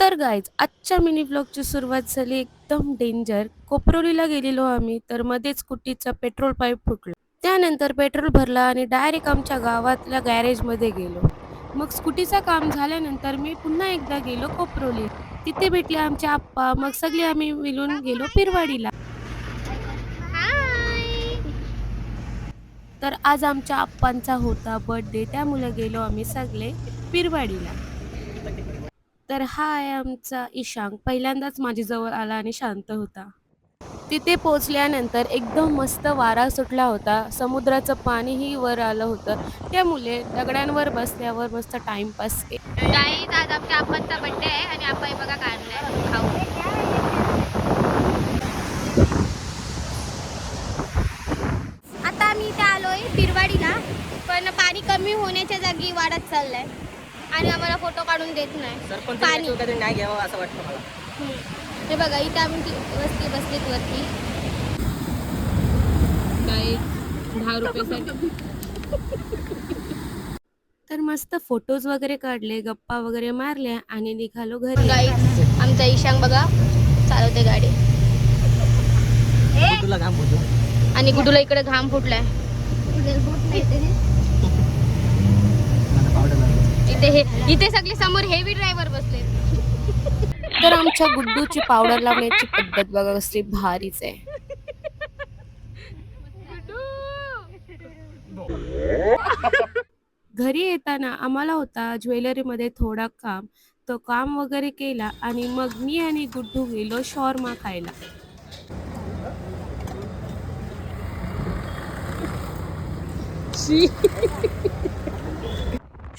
तर गाईज आजच्या मिनी व्लॉगची सुरुवात झाली एकदम डेंजर. कोपरोलीला गेलेलो आम्ही, तर मध्येच स्कूटीचा पेट्रोल पाईप फुटला. त्यानंतर पेट्रोल भरला आणि डायरेक्ट आमच्या गावातल्या गॅरेजमध्ये गेलो. मग स्कूटीचं काम झाल्यानंतर मी पुन्हा एकदा गेलो कोपरोलीला. तिथे भेटले आमचे आप्पा. मग सगळे आम्ही मिळून गेलो पिरवाडीला. तर आज आमच्या आप्पांचा होता बर्थडे, त्यामुळे गेलो आम्ही सगळे पिरवाडीला. तर हा आहे आमचा ईशांक. पहिल्यांदाच माझ्याजवळ आला आणि शांत होता. तिथे पोहोचल्यानंतर एकदम मस्त वारा सुटला होता. समुद्राचं पाणीही वर आलं होतं. त्यामुळे दगडांवर बसल्यावर मस्त टाईमपास केला. गाईज आज आमच्या आप्पांचा बर्थडे आहे आणि आप्पा हे बघा काढलाय खाऊ. आता आम्ही इथे आलोय पिरवाडीला, पण पाणी कमी होण्याच्या जागी वाढत चाललंय आणि आम्हाला फोटो काढून देत नाही. पाणी नाही घ्यावं असं वाटतं मला. हे बघा इथे आम्ही वस्ती बसलीत वरती. काय 10 रुपयासाठी. तर मस्त फोटोज वगैरे काढले, गप्पा वगैरे मारल्या आणि निघालो घरी. गाईज आमचा ईशांक बघा चालवते गाडी तुला घाम होतो. आणि गुडूला इकडे घाम फुटलाय. इथे सगळे समोर हेवी ड्रायव्हर बसले. तर आमच्या गुड्डूची पावडर लावण्याची पद्धत बघा कसली भारीच आहे. घरी येताना आम्हाला होता ज्वेलरीमध्ये थोडा काम. तो काम वगैरे केला आणि मग मी आणि गुड्डू गेलो शॉर्मा खायला.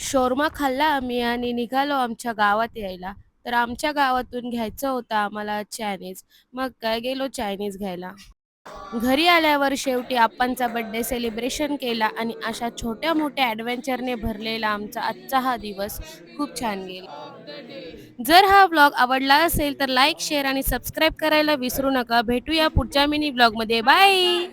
शॉर्मा खाल्ला आम्ही आणि निघालो आमच्या गावात यायला. तर आमच्या गावातून घ्यायचं होतं आम्हाला चायनीज. मग काय गेलो चायनीज घ्यायला. घरी आल्यावर शेवटी आप्पांचा बर्थडे सेलिब्रेशन केला आणि अशा छोट्या मोठ्या ॲडव्हेंचरने भरलेला आमचा आजचा हा दिवस खूप छान गेला. जर हा व्लॉग आवडला असेल तर लाईक, शेअर आणि सबस्क्राईब करायला विसरू नका. भेटूया पुढच्या मिनी व्लॉगमध्ये. बाय.